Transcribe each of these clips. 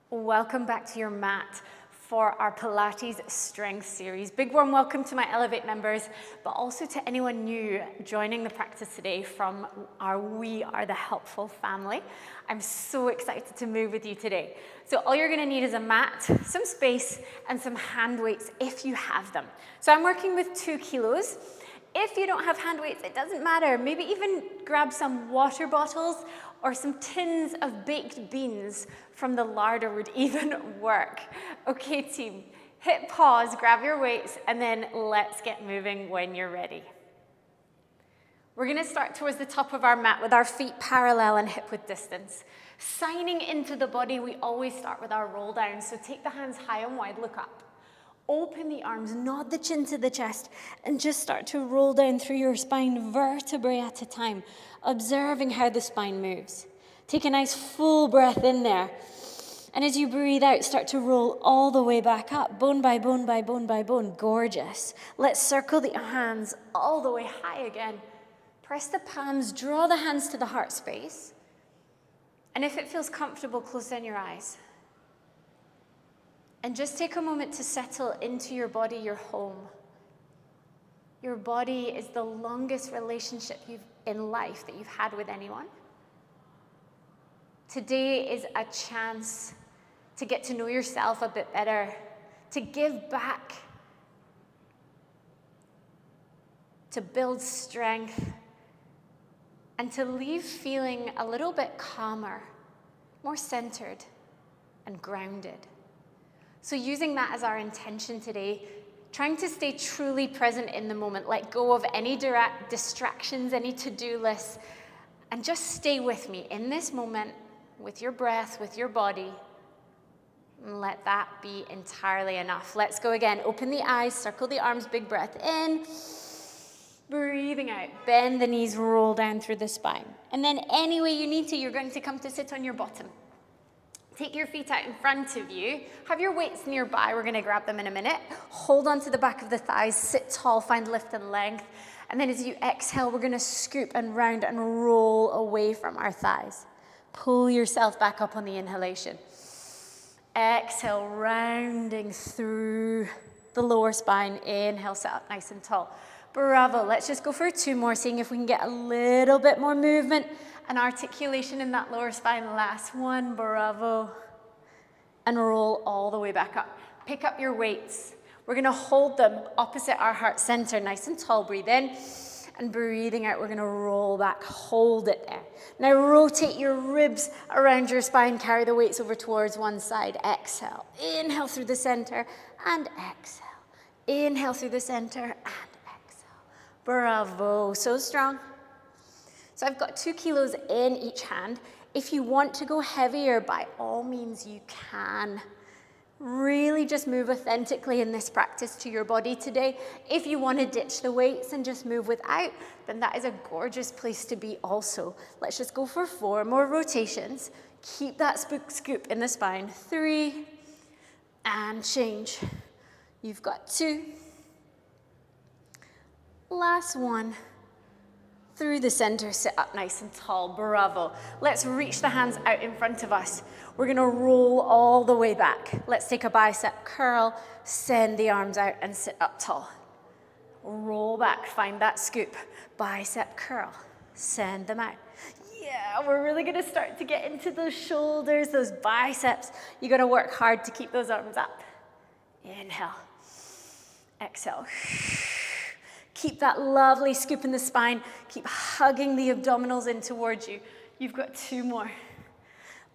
Welcome back to your mat for our Pilates Strength series. Big warm welcome to my Elevate members, but also to anyone new joining the practice today from our We Are the Helpful family. I'm so excited to move with you today. So all you're gonna need is a mat, some space, and some hand weights if you have them. So I'm working with 2 kilos. If you don't have hand weights, it doesn't matter. Maybe even grab some water bottles or some tins of baked beans from the larder would even work. Okay, team, hit pause, grab your weights, and then let's get moving when you're ready. We're gonna start towards the top of our mat with our feet parallel and hip width distance. Signing into the body, we always start with our roll down. So take the hands high and wide, look up. Open the arms, nod the chin to the chest, and just start to roll down through your spine, vertebrae at a time, observing how the spine moves. Take a nice full breath in there. And as you breathe out, start to roll all the way back up, bone by bone by bone by bone. Gorgeous. Let's circle the hands all the way high again. Press the palms, draw the hands to the heart space. And if it feels comfortable, close down your eyes. And just take a moment to settle into your body, your home. Your body is the longest relationship in life that you've had with anyone. Today is a chance to get to know yourself a bit better, to give back, to build strength, and to leave feeling a little bit calmer, more centered, and grounded. So using that as our intention today, trying to stay truly present in the moment, let go of any direct distractions, any to-do lists, and just stay with me in this moment, with your breath, with your body, and let that be entirely enough. Let's go again. Open the eyes, circle the arms, big breath in. Breathing out, bend the knees, roll down through the spine. And then any way you need to, you're going to come to sit on your bottom. Take your feet out in front of you. Have your weights nearby. We're gonna grab them in a minute. Hold on to the back of the thighs, sit tall, find lift and length. And then as you exhale, we're gonna scoop and round and roll away from our thighs. Pull yourself back up on the inhalation. Exhale, rounding through the lower spine. Inhale, sit up nice and tall. Bravo. Let's just go for 2 more, seeing if we can get a little bit more movement and articulation in that lower spine. Last one, bravo. And roll all the way back up. Pick up your weights. We're gonna hold them opposite our heart center, nice and tall. Breathe in, and breathing out, we're gonna roll back, hold it there. Now rotate your ribs around your spine, carry the weights over towards one side. Exhale, inhale through the center, and exhale. Inhale through the center, and exhale. Bravo, so strong. So I've got 2 kilos in each hand. If you want to go heavier, by all means you can. Really just move authentically in this practice to your body today. If you want to ditch the weights and just move without, then that is a gorgeous place to be also. Let's just go for 4 more rotations. Keep that scoop in the spine. 3, and change. You've got 2. Last one. Through the center, sit up nice and tall, bravo. Let's reach the hands out in front of us. We're gonna roll all the way back. Let's take a bicep curl, send the arms out and sit up tall. Roll back, find that scoop. Bicep curl, send them out. Yeah, we're really gonna start to get into those shoulders, those biceps. You gotta work hard to keep those arms up. Inhale, exhale. Keep that lovely scoop in the spine. Keep hugging the abdominals in towards you. You've got 2 more.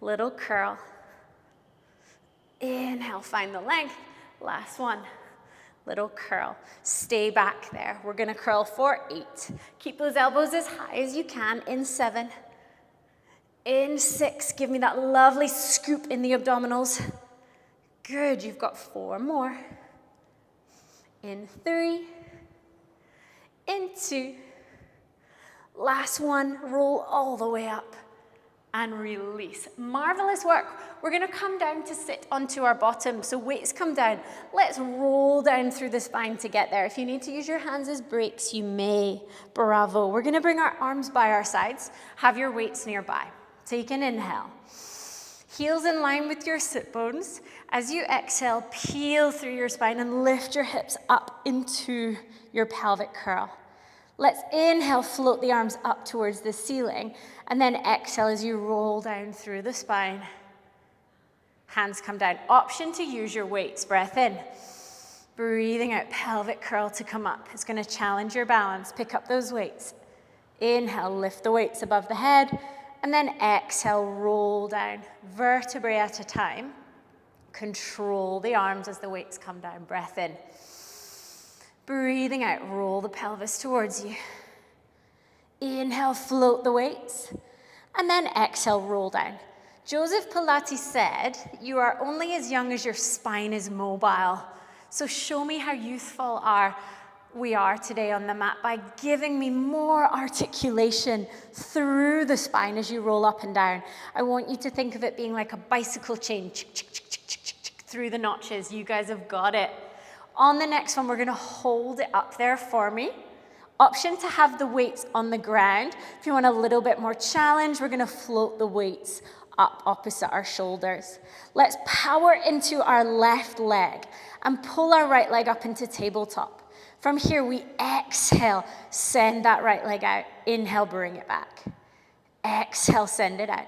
Little curl. Inhale, find the length. Last one. Little curl. Stay back there. We're gonna curl for 8. Keep those elbows as high as you can. In 7. In 6. Give me that lovely scoop in the abdominals. Good, you've got 4 more. In 3. In 2, last one, roll all the way up and release. Marvelous work. We're gonna come down to sit onto our bottom. So weights come down. Let's roll down through the spine to get there. If you need to use your hands as brakes, you may. Bravo. We're gonna bring our arms by our sides. Have your weights nearby. Take an inhale. Heels in line with your sit bones. As you exhale, peel through your spine and lift your hips up into your pelvic curl. Let's inhale, float the arms up towards the ceiling, and then exhale as you roll down through the spine. Hands come down. Option to use your weights. Breath in. Breathing out, pelvic curl to come up. It's going to challenge your balance. Pick up those weights. Inhale, lift the weights above the head, and then exhale, roll down, vertebrae at a time. Control the arms as the weights come down. Breath in. Breathing out, roll the pelvis towards you. Inhale, float the weights, and then exhale, roll down. Joseph Pilates said, "You are only as young as your spine is mobile." So show me how youthful we are today on the mat by giving me more articulation through the spine as you roll up and down. I want you to think of it being like a bicycle chain, through the notches. You guys have got it. On the next one, we're going to hold it up there for me. Option to have the weights on the ground. If you want a little bit more challenge, we're going to float the weights up opposite our shoulders. Let's power into our left leg and pull our right leg up into tabletop. From here, we exhale, send that right leg out. Inhale, bring it back. Exhale, send it out.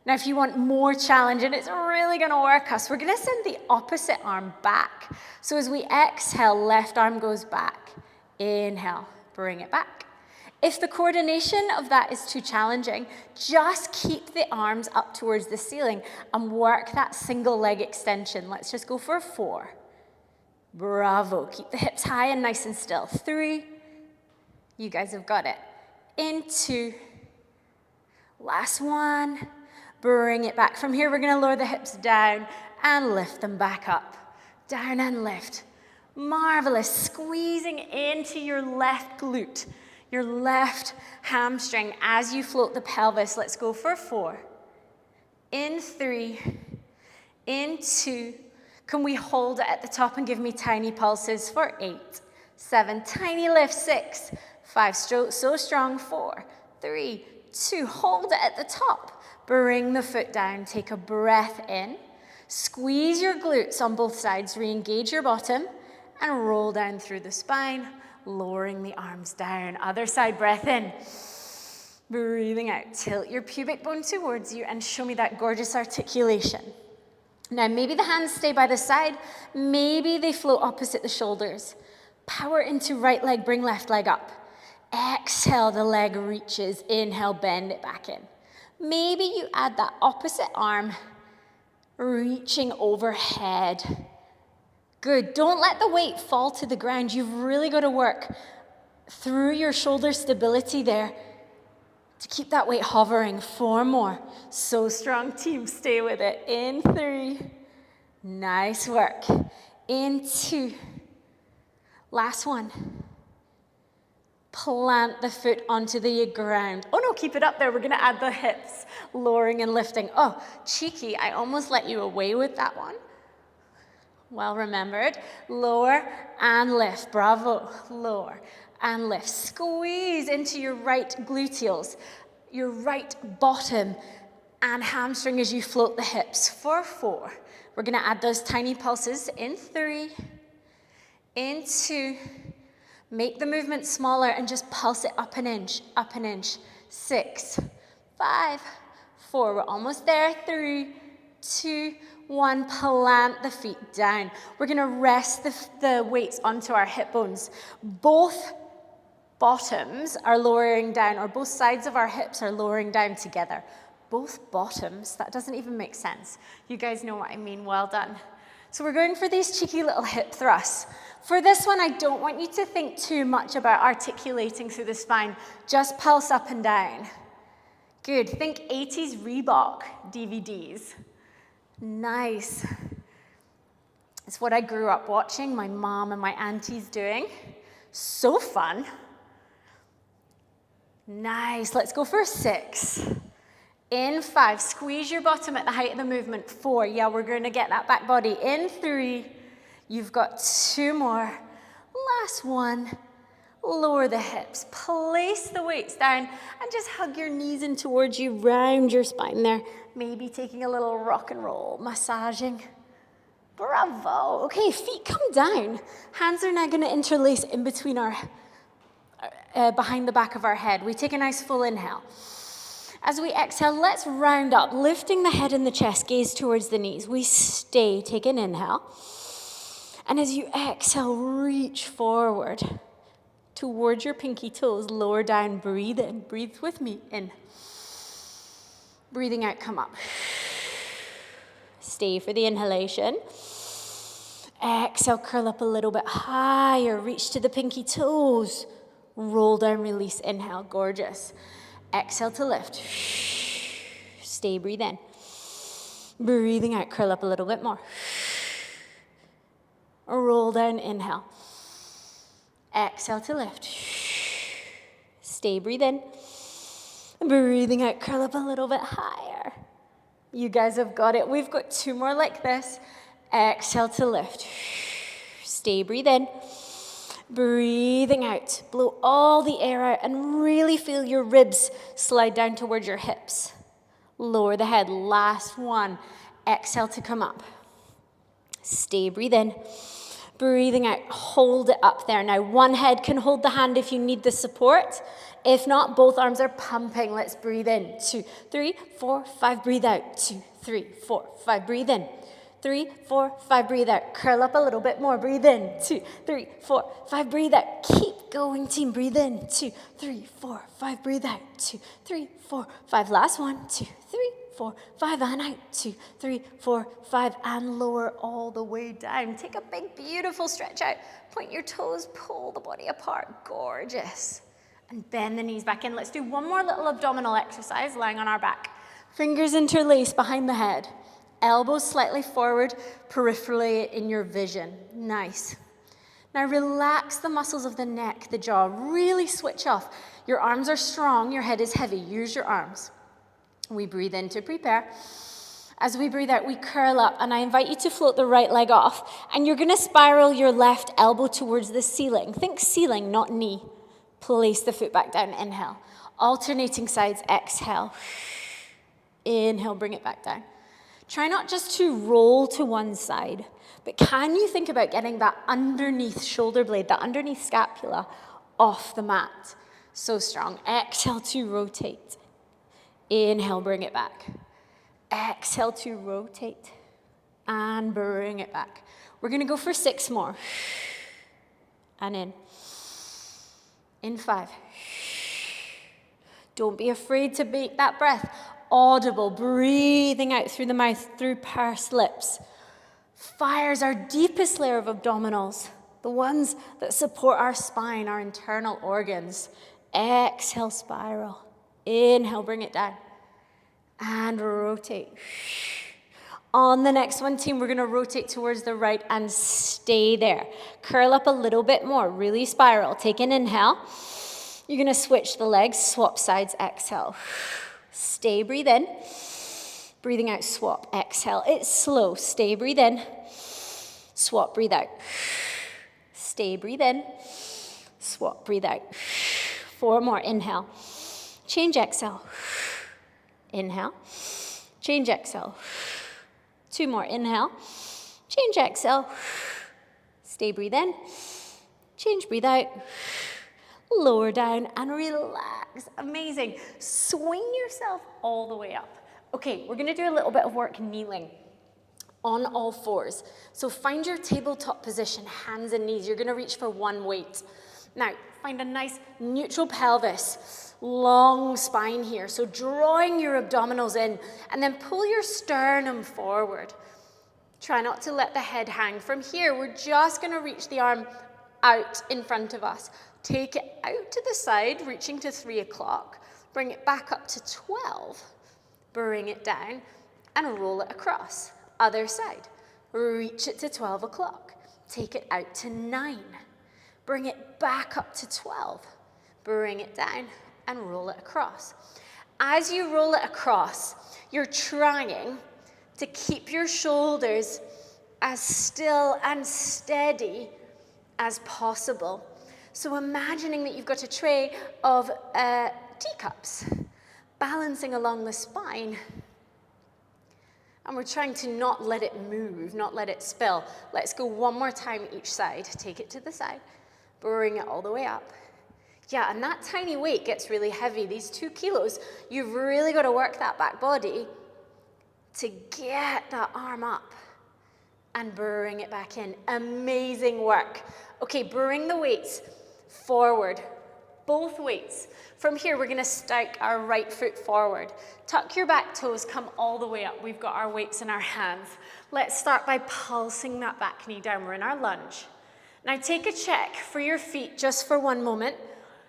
Now, if you want more challenge, and it's really going to work us, we're going to send the opposite arm back. So as we exhale, left arm goes back. Inhale, bring it back. If the coordination of that is too challenging, just keep the arms up towards the ceiling and work that single leg extension. Let's just go for 4. Bravo. Keep the hips high and nice and still. 3. You guys have got it. In 2. Last one. Bring it back. From here, we're going to lower the hips down and lift them back up. Down and lift. Marvelous. Squeezing into your left glute, your left hamstring as you float the pelvis. Let's go for 4. In 3. In 2. Can we hold it at the top and give me tiny pulses for 8, 7, tiny lift, 6, 5, so strong, 4, 3, 2, hold it at the top. Bring the foot down, take a breath in, squeeze your glutes on both sides, re-engage your bottom, and roll down through the spine, lowering the arms down. Other side, breath in. Breathing out, tilt your pubic bone towards you and show me that gorgeous articulation. Now, maybe the hands stay by the side. Maybe they float opposite the shoulders. Power into right leg, bring left leg up. Exhale, the leg reaches. Inhale, bend it back in. Maybe you add that opposite arm, reaching overhead. Good. Don't let the weight fall to the ground. You've really got to work through your shoulder stability there to keep that weight hovering. 4 more. So strong, team. Stay with it. In 3. Nice work. In 2. Last one. Plant the foot onto the ground. Oh no, keep it up there. We're going to add the hips, lowering and lifting. Oh, cheeky. I almost let you away with that one. Well remembered. Lower and lift. Bravo. Lower and lift. Squeeze into your right gluteals, your right bottom and hamstring as you float the hips for 4. We're going to add those tiny pulses in 3, in 2. Make the movement smaller and just pulse it up an inch, 6, 5, 4. We're almost there. 3, 2, 1. Plant the feet down. We're going to rest the weights onto our hip bones. Both bottoms are lowering down, or both sides of our hips are lowering down together. Both bottoms. That doesn't even make sense. You guys know what I mean. Well done. So we're going for these cheeky little hip thrusts. For this one, I don't want you to think too much about articulating through the spine. Just pulse up and down. Good. Think 80s Reebok DVDs. Nice. It's what I grew up watching, my mom and my aunties doing. So fun. Nice. Let's go for 6. In 5. Squeeze your bottom at the height of the movement. 4. Yeah, we're going to get that back body. In 3. You've got 2 more. Last one. Lower the hips. Place the weights down and just hug your knees in towards you. Round your spine there. Maybe taking a little rock and roll, massaging. Bravo. Okay, feet come down. Hands are now going to interlace in between behind the back of our head. We take a nice full inhale. As we exhale, let's round up, lifting the head and the chest, gaze towards the knees. We stay, take an inhale. And as you exhale, reach forward towards your pinky toes, lower down, breathe in. Breathe with me, in. Breathing out, come up. Stay for the inhalation. Exhale, curl up a little bit higher, reach to the pinky toes. Roll down, release, inhale, gorgeous. Exhale to lift. Stay, breathe in. Breathing out, curl up a little bit more. Roll down, inhale. Exhale to lift. Stay, breathe in. Breathing out, curl up a little bit higher. You guys have got it. We've got 2 more like this. Exhale to lift. Stay, breathe in. Breathing out. Blow all the air out and really feel your ribs slide down towards your hips. Lower the head. Last one. Exhale to come up. Stay, breathe in. Breathing out. Hold it up there. Now, one head can hold the hand if you need the support. If not, both arms are pumping. Let's breathe in. 2, 3, 4, 5. Breathe out. 2, 3, 4, 5. Breathe in. 3, 4, 5, breathe out. Curl up a little bit more. Breathe in. 2, 3, 4, 5, breathe out. Keep going, team. Breathe in. 2, 3, 4, 5, breathe out. 2, 3, 4, 5. Last one. 2, 3, 4, 5, and out. 2, 3, 4, 5, and lower all the way down. Take a big, beautiful stretch out. Point your toes, pull the body apart. Gorgeous. And bend the knees back in. Let's do one more little abdominal exercise, lying on our back. Fingers interlace behind the head. Elbows slightly forward, peripherally in your vision. Nice. Now relax the muscles of the neck, the jaw. Really switch off. Your arms are strong, your head is heavy. Use your arms. We breathe in to prepare. As we breathe out, we curl up, and I invite you to float the right leg off. And you're going to spiral your left elbow towards the ceiling. Think ceiling, not knee. Place the foot back down. Inhale. Alternating sides. Exhale. Inhale, bring it back down. Try not just to roll to one side, but can you think about getting that underneath shoulder blade, that underneath scapula off the mat? So strong. Exhale to rotate. Inhale, bring it back. Exhale to rotate. And bring it back. We're going to go for 6 more. And in. In 5. Don't be afraid to make that breath audible, breathing out through the mouth, through pursed lips. Fires our deepest layer of abdominals, the ones that support our spine, our internal organs. Exhale, spiral. Inhale, bring it down. And rotate. On the next one, team, we're going to rotate towards the right and stay there. Curl up a little bit more, really spiral. Take an inhale. You're going to switch the legs, swap sides, exhale. Stay, breathe in. Breathing out, swap, exhale. It's slow. Stay, breathe in. Swap, breathe out. Stay, breathe in. Swap, breathe out. 4 more. Inhale. Change, exhale. Inhale. Change, exhale. 2 more. Inhale. Change, exhale. Stay, breathe in. Change, breathe out. Lower down and relax. Amazing. Swing yourself all the way up. Okay, we're going to do a little bit of work kneeling on all 4s. So find your tabletop position, hands and knees. You're going to reach for one weight. Now, find a nice neutral pelvis, long spine here. So drawing your abdominals in, and then pull your sternum forward. Try not to let the head hang. From here, we're just going to reach the arm out in front of us. Take it out to the side, reaching to 3 o'clock. Bring it back up to 12. Bring it down and roll it across. Other side. Reach it to 12 o'clock. Take it out to 9. Bring it back up to 12. Bring it down and roll it across. As you roll it across, you're trying to keep your shoulders as still and steady as possible. So imagining that you've got a tray of teacups balancing along the spine. And we're trying to not let it move, not let it spill. Let's go one more time each side. Take it to the side. Bring it all the way up. Yeah, and that tiny weight gets really heavy. These 2 kilos, you've really got to work that back body to get that arm up and bring it back in. Amazing work. Okay, bring the weights forward, both weights. From here, we're going to strike our right foot forward. Tuck your back toes, come all the way up. We've got our weights in our hands. Let's start by pulsing that back knee down. We're in our lunge. Now take a check for your feet just for one moment,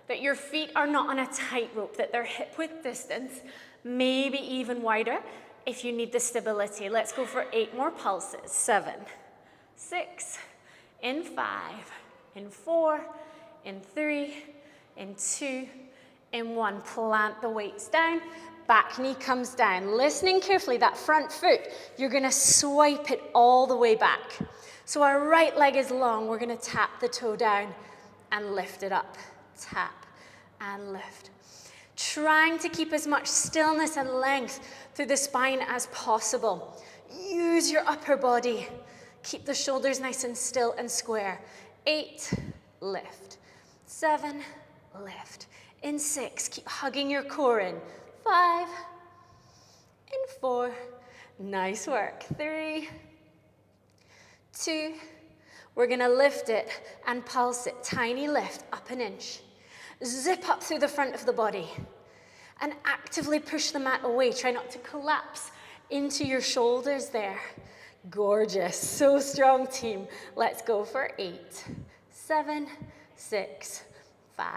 that your feet are not on a tightrope, that they're hip-width distance, maybe even wider if you need the stability. Let's go for 8 more pulses. 7, 6, in 5, in 4, in 3, in 2, in 1. Plant the weights down, back knee comes down. Listening carefully, that front foot, you're gonna swipe it all the way back. So our right leg is long, we're gonna tap the toe down and lift it up. Tap and lift. Trying to keep as much stillness and length through the spine as possible. Use your upper body. Keep the shoulders nice and still and square. 8, lift. 7, lift. In 6, keep hugging your core in. 5, in 4, nice work. 3, 2, we're gonna lift it and pulse it. Tiny lift, up an inch. Zip up through the front of the body and actively push the mat away. Try not to collapse into your shoulders there. Gorgeous, so strong, team. Let's go for 8, 7, 6, 5,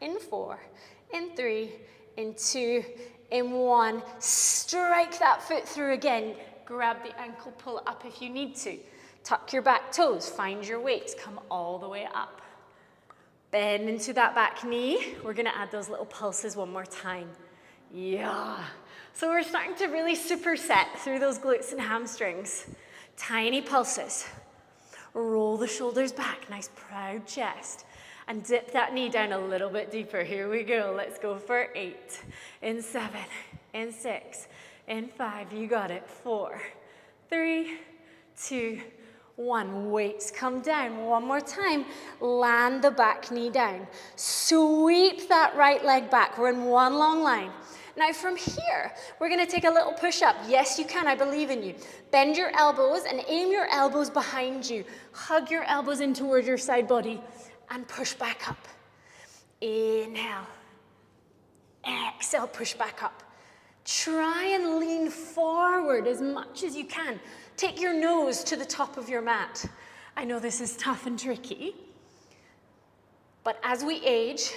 in 4, in 3, in 2, in 1. Strike that foot through again. Grab the ankle, pull it up if you need to. Tuck your back toes, find your weights, come all the way up. Bend into that back knee. We're gonna add those little pulses one more time. Yeah. So we're starting to really superset through those glutes and hamstrings. Tiny pulses. Roll the shoulders back, nice proud chest. And dip that knee down a little bit deeper. Here we go. Let's go for 8, in 7, in 6, in 5. You got it. 4, 3, 2, 1. Weights come down. One more time. Land the back knee down. Sweep that right leg back. We're in one long line. Now from here, we're gonna take a little push up. Yes, you can, I believe in you. Bend your elbows and aim your elbows behind you. Hug your elbows in towards your side body and push back up. Inhale. Exhale, push back up. Try and lean forward as much as you can. Take your nose to the top of your mat. I know this is tough and tricky, but as we age,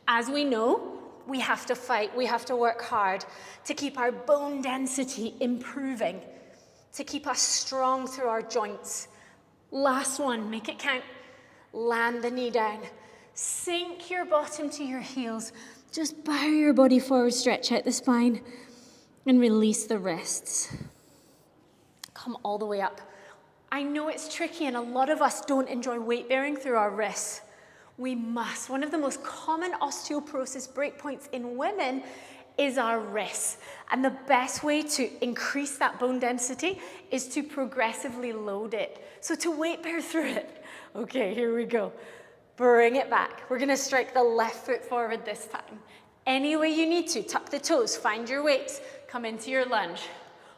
as we know, we have to fight, we have to work hard to keep our bone density improving, to keep us strong through our joints. Last one, make it count. Land the knee down. Sink your bottom to your heels. Just bow your body forward, stretch out the spine, and release the wrists. Come all the way up. I know it's tricky, and a lot of us don't enjoy weight bearing through our wrists. We must. One of the most common osteoporosis breakpoints in women is our wrists. And the best way to increase that bone density is to progressively load it. So to weight bear through it. Okay, here we go. Bring it back. We're gonna strike the left foot forward this time. Any way you need to. Tuck the toes, find your weights, come into your lunge.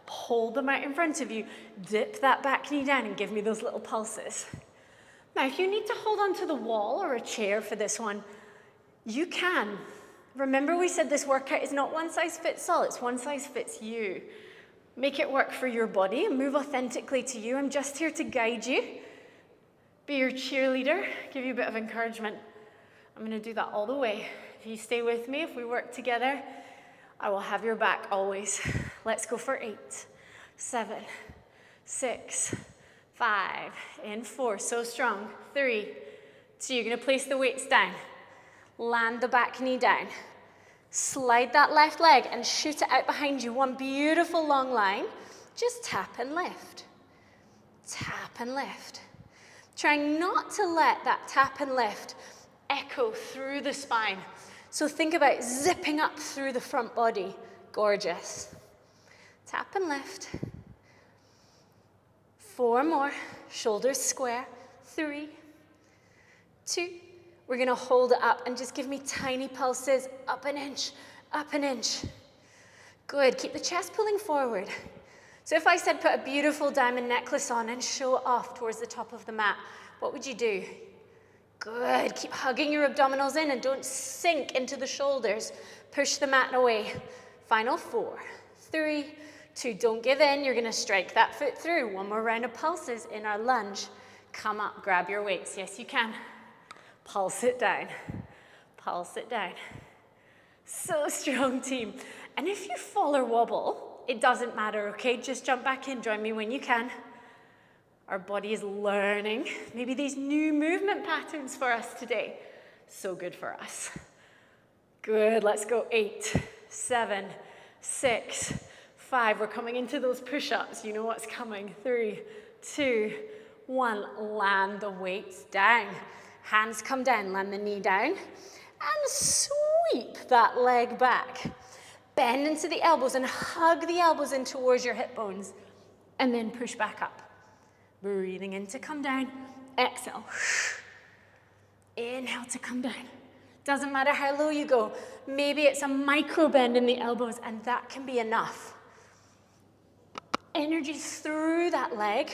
Hold them out in front of you. Dip that back knee down and give me those little pulses. Now, if you need to hold onto the wall or a chair for this one, you can. Remember we said this workout is not one size fits all, it's one size fits you. Make it work for your body and move authentically to you. I'm just here to guide you, be your cheerleader, give you a bit of encouragement. I'm gonna do that all the way. If you stay with me, if we work together, I will have your back always. Let's go for 8, 7, 6, 5, in 4, so strong. 3, 2, you're gonna place the weights down. Land the back knee down. Slide that left leg and shoot it out behind you. One beautiful long line. Just tap and lift. Tap and lift. Trying not to let that tap and lift echo through the spine. So think about zipping up through the front body. Gorgeous. Tap and lift. 4 more. Shoulders square. 3, 2. We're going to hold it up and just give me tiny pulses. Up an inch, up an inch. Good. Keep the chest pulling forward. So if I said put a beautiful diamond necklace on and show it off towards the top of the mat, what would you do? Good. Keep hugging your abdominals in and don't sink into the shoulders. Push the mat away. Final 4, 3, 2. Don't give in. You're going to strike that foot through. One more round of pulses in our lunge. Come up. Grab your weights. Yes, you can. Pulse it down. Pulse it down. So strong, team. And if you fall or wobble, it doesn't matter, okay? Just jump back in. Join me when you can. Our body is learning maybe these new movement patterns for us today. So good for us. Good. Let's go. 8, 7, 6, 5. We're coming into those push-ups. You know what's coming. 3, 2, 1. Land the weights down. Hands come down. Land the knee down. And sweep that leg back. Bend into the elbows and hug the elbows in towards your hip bones. And then push back up. Breathing in to come down. Exhale. Inhale to come down. Doesn't matter how low you go. Maybe it's a micro bend in the elbows, and that can be enough. Energy through that leg.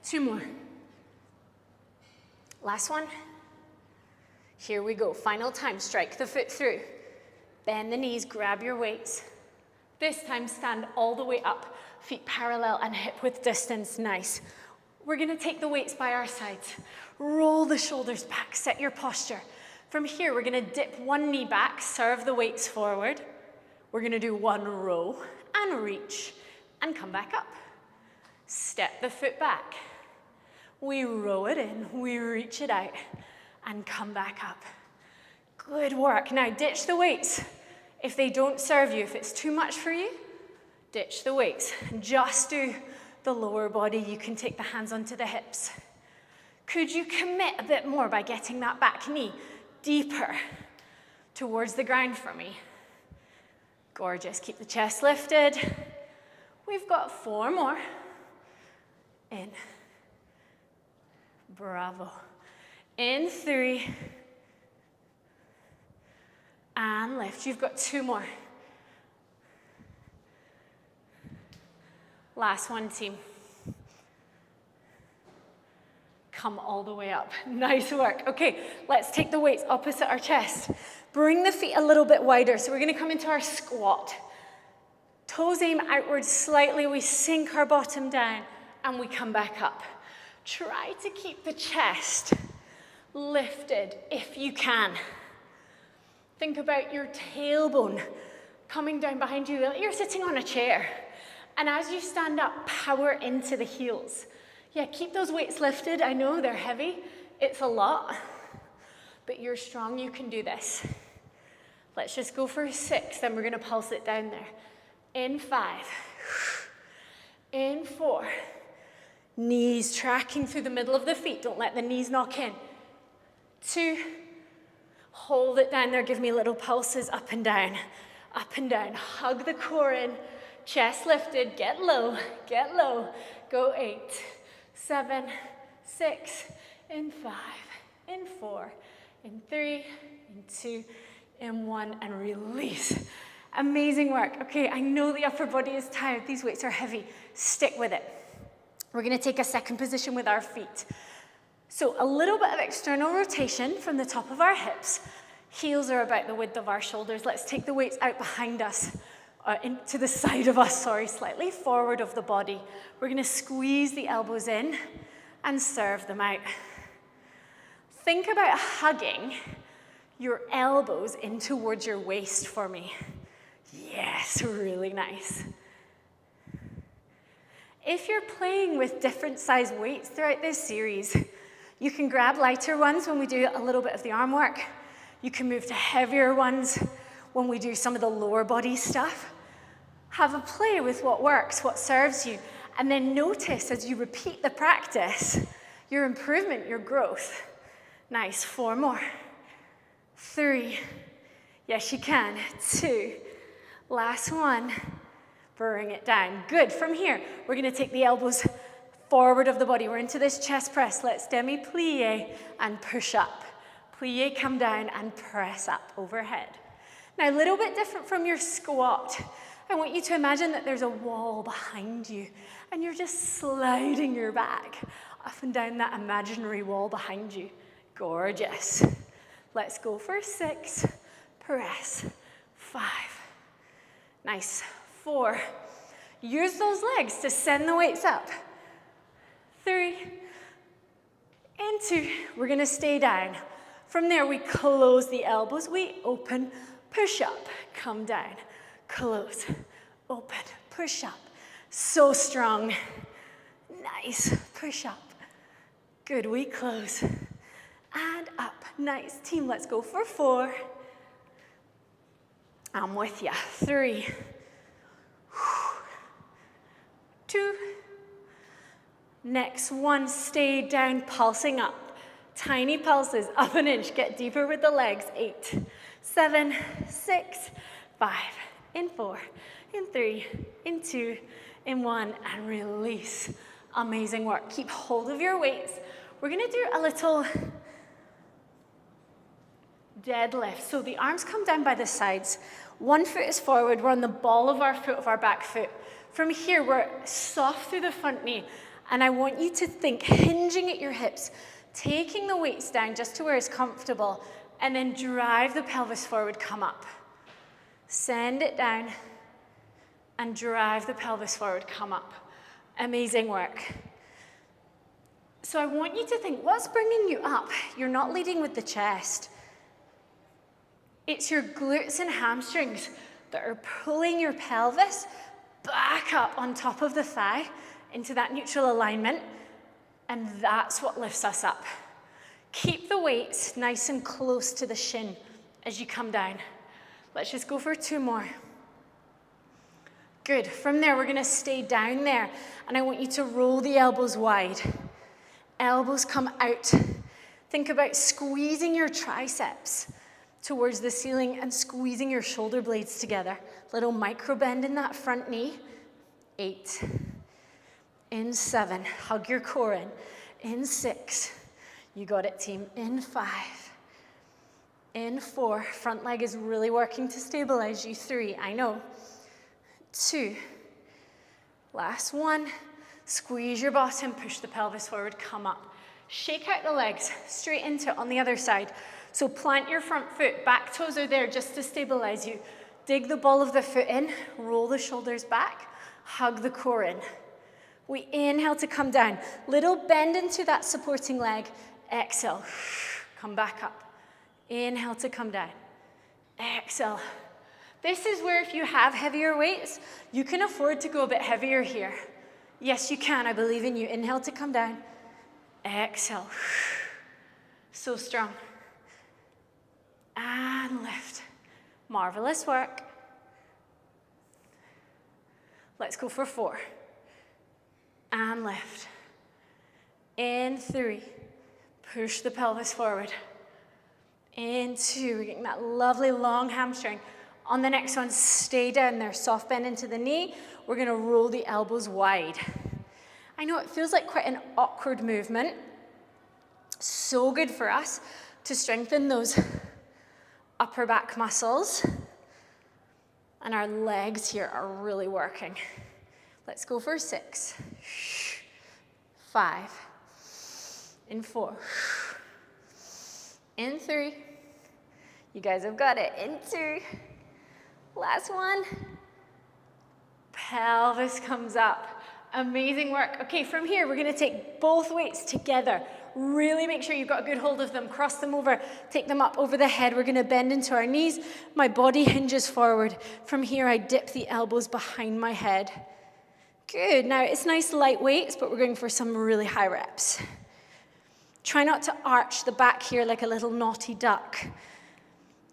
2 more. Last one. Here we go. Final time. Strike the foot through. Bend the knees. Grab your weights. This time, stand all the way up. Feet parallel and hip width distance. Nice. We're going to take the weights by our sides. Roll the shoulders back. Set your posture. From here, we're going to dip one knee back. Serve the weights forward. We're going to do 1 row and reach and come back up. Step the foot back. We row it in. We reach it out and come back up. Good work. Now ditch the weights. If they don't serve you, if it's too much for you, ditch the weights. Just do the lower body. You can take the hands onto the hips. Could you commit a bit more by getting that back knee deeper towards the ground for me? Gorgeous. Keep the chest lifted. We've got 4 more. In. Bravo. In 3. And lift. You've got 2 more. Last one, team. Come all the way up. Nice work. Okay, let's take the weights opposite our chest. Bring the feet a little bit wider. So we're going to come into our squat. Toes aim outwards slightly. We sink our bottom down and we come back up. Try to keep the chest lifted if you can. Think about your tailbone coming down behind you. You're sitting on a chair. And as you stand up, power into the heels. Yeah, keep those weights lifted. I know they're heavy. It's a lot. But you're strong. You can do this. Let's just go for 6. Then we're going to pulse it down there. In 5. In 4. Knees tracking through the middle of the feet. Don't let the knees knock in. 2. Hold it down there. Give me little pulses up and down. Up and down. Hug the core in. Chest lifted. Get low. Get low. Go 8, 7, 6, in 5, in 4, in 3, in 2, in 1, and release. Amazing work. Okay, I know the upper body is tired. These weights are heavy. Stick with it. We're going to take a second position with our feet. So a little bit of external rotation from the top of our hips. Heels are about the width of our shoulders. Let's take the weights out behind us, to the side of us, slightly forward of the body. We're going to squeeze the elbows in and serve them out. Think about hugging your elbows in towards your waist for me. Yes, really nice. If you're playing with different size weights throughout this series, you can grab lighter ones when we do a little bit of the arm work. You can move to heavier ones when we do some of the lower body stuff. Have a play with what works, what serves you, and then notice as you repeat the practice, your improvement, your growth. Nice. 4 more. 3. Yes, you can. 2. Last one. Bring it down. Good. From here, we're going to take the elbows forward of the body. We're into this chest press. Let's demi-plie and push up. Plie, come down and press up overhead. Now, a little bit different from your squat. I want you to imagine that there's a wall behind you and you're just sliding your back up and down that imaginary wall behind you. Gorgeous. Let's go for 6. Press. 5. Nice. 4. Use those legs to send the weights up. 3. And 2. We're going to stay down. From there, we close the elbows. We open, push up, come down, close, open, push up. So strong. Nice. Push up. Good. We close. And up. Nice. Team, let's go for 4. I'm with you. 3. 2. Next one, stay down, pulsing up. Tiny pulses, up an inch. Get deeper with the legs. 8, 7, 6, 5, in 4, in 3, in 2, in 1, and release. Amazing work. Keep hold of your weights. We're going to do a little deadlift. So the arms come down by the sides. One foot is forward. We're on the ball of our foot, of our back foot. From here, we're soft through the front knee. And I want you to think hinging at your hips, taking the weights down just to where it's comfortable, and then drive the pelvis forward, come up. Send it down, and drive the pelvis forward, come up. Amazing work. So I want you to think, what's bringing you up? You're not leading with the chest. It's your glutes and hamstrings that are pulling your pelvis back up on top of the thigh into that neutral alignment, and that's what lifts us up. Keep the weights nice and close to the shin as you come down. Let's just go for 2 more. Good. From there, we're going to stay down there, and I want you to roll the elbows wide. Elbows come out. Think about squeezing your triceps towards the ceiling and squeezing your shoulder blades together. Little micro bend in that front knee. 8. In 7. Hug your core in. In 6. You got it, team. In 5. In 4. Front leg is really working to stabilize you. 3. I know. 2. Last 1. Squeeze your bottom. Push the pelvis forward. Come up. Shake out the legs. Straight into it on the other side. So plant your front foot. Back toes are there just to stabilize you. Dig the ball of the foot in. Roll the shoulders back. Hug the core in. We inhale to come down. Little bend into that supporting leg. Exhale. Come back up. Inhale to come down. Exhale. This is where if you have heavier weights, you can afford to go a bit heavier here. Yes, you can. I believe in you. Inhale to come down. Exhale. So strong. And lift. Marvelous work. Let's go for 4. And lift. In 3. Push the pelvis forward. In 2. We're getting that lovely long hamstring. On the next one, stay down there. Soft bend into the knee. We're going to roll the elbows wide. I know it feels like quite an awkward movement. So good for us to strengthen those upper back muscles. And our legs here are really working. Let's go for 6. 5. In 4. In 3. You guys have got it. In 2. Last one. Pelvis comes up. Amazing work. Okay, from here, we're going to take both weights together. Really make sure you've got a good hold of them. Cross them over. Take them up over the head. We're going to bend into our knees. My body hinges forward. From here, I dip the elbows behind my head. Good. Now, it's nice light weights, but we're going for some really high reps. Try not to arch the back here like a little naughty duck.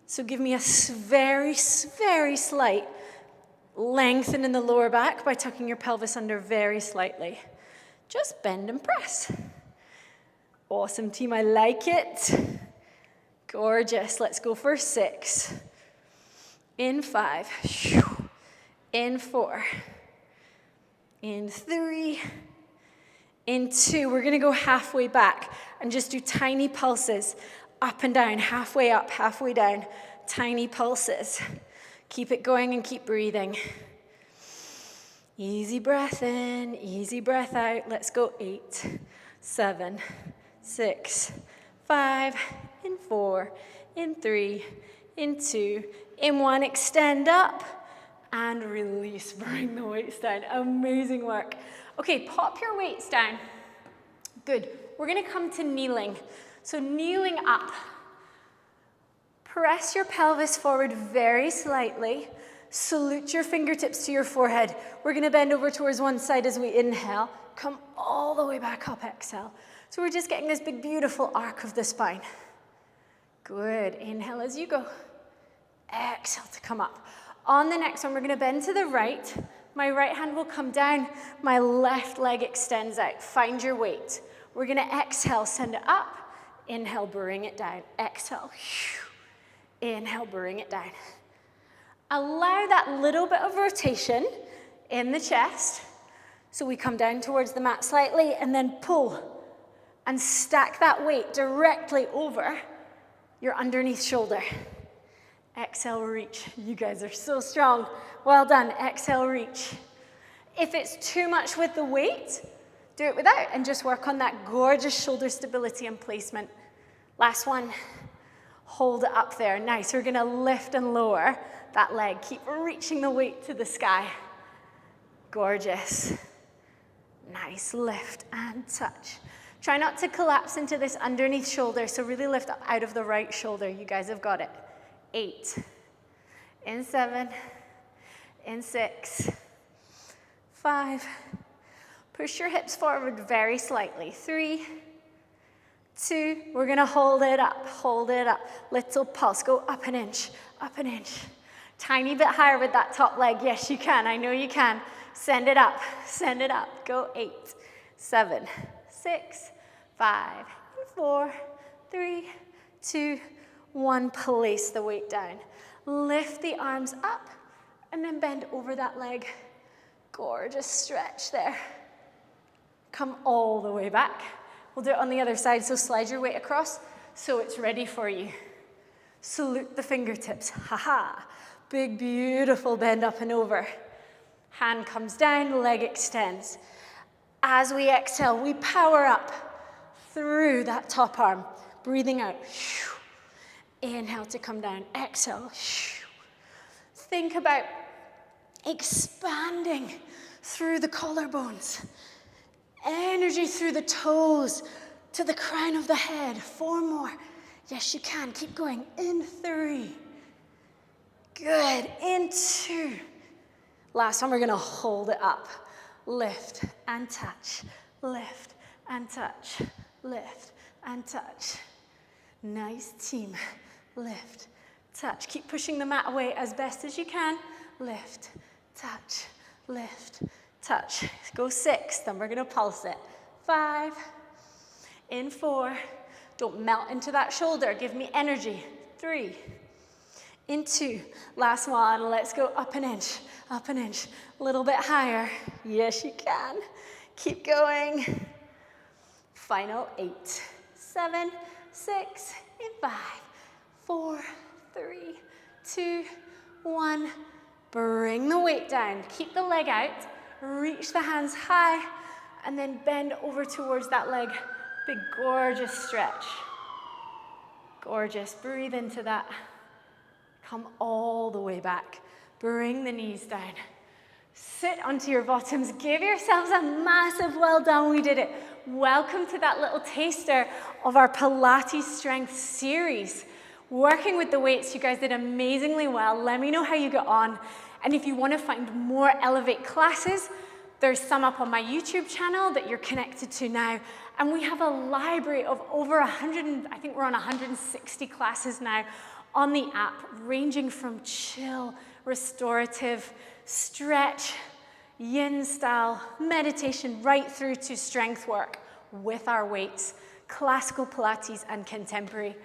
So give me a very, very slight lengthen in the lower back by tucking your pelvis under very slightly. Just bend and press. Awesome, team. I like it. Gorgeous. Let's go for 6. In 5. In 4. In 3. In 2, we're gonna go halfway back and just do tiny pulses, up and down, halfway up, halfway down, tiny pulses. Keep it going and keep breathing. Easy breath in, easy breath out. Let's go 8, 7, 6, 5, in 4, in 3, in 2, in 1, extend up and release, bring the weights down. Amazing work. Okay, pop your weights down. Good. We're gonna come to kneeling. So kneeling up. Press your pelvis forward very slightly. Salute your fingertips to your forehead. We're gonna bend over towards one side as we inhale. Come all the way back up, exhale. So we're just getting this big, beautiful arc of the spine. Good, inhale as you go. Exhale to come up. On the next one, we're gonna bend to the right. My right hand will come down. My left leg extends out. Find your weight. We're gonna exhale, send it up. Inhale, bring it down. Exhale. Inhale, bring it down. Allow that little bit of rotation in the chest. So we come down towards the mat slightly and then pull and stack that weight directly over your underneath shoulder. Exhale, reach. You guys are so strong. Well done. Exhale, reach. If it's too much with the weight, do it without and just work on that gorgeous shoulder stability and placement. Last one. Hold it up there. Nice. We're going to lift and lower that leg. Keep reaching the weight to the sky. Gorgeous. Nice. Lift and touch. Try not to collapse into this underneath shoulder, so really lift up out of the right shoulder. You guys have got it. 8. In 7. In 6. 5. Push your hips forward very slightly. 3. 2, we're gonna hold it up, little pulse, go up an inch, tiny bit higher with that top leg, yes you can, I know you can, send it up, go 8, 7, 6, 5, 4, 3, 2, 1, place the weight down, lift the arms up, and then bend over that leg, gorgeous stretch there, come all the way back. We'll do it on the other side, so slide your weight across so it's ready for you. Salute the fingertips, ha-ha. Big, beautiful bend up and over. Hand comes down, leg extends. As we exhale, we power up through that top arm. Breathing out. Inhale to come down, exhale. Think about expanding through the collarbones. Energy through the toes to the crown of the head. 4 more. Yes, you can. Keep going. In 3. Good. In 2. Last one, we're going to hold it up. Lift and touch. Lift and touch. Lift and touch. Nice team. Lift, touch. Keep pushing the mat away as best as you can. Lift, touch, lift, touch. Go 6, then we're gonna pulse it. 5, in 4. Don't melt into that shoulder, give me energy. 3, in 2. Last one, let's go up an inch, a little bit higher. Yes, you can. Keep going. Final 8, 7, 6, in 5, 4, 3, 2, 1. Bring the weight down. Keep the leg out. Reach the hands high. And then bend over towards that leg. Big, gorgeous stretch. Gorgeous. Breathe into that. Come all the way back. Bring the knees down. Sit onto your bottoms. Give yourselves a massive well done. We did it. Welcome to that little taster of our Pilates Strength series. Working with the weights, you guys did amazingly well. Let me know how you got on. And if you want to find more Elevate classes, there's some up on my YouTube channel that you're connected to now. And we have a library of over 100, I think we're on 160 classes now on the app, ranging from chill, restorative, stretch, yin style, meditation, right through to strength work with our weights, classical Pilates and contemporary.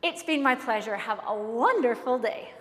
It's been my pleasure. Have a wonderful day.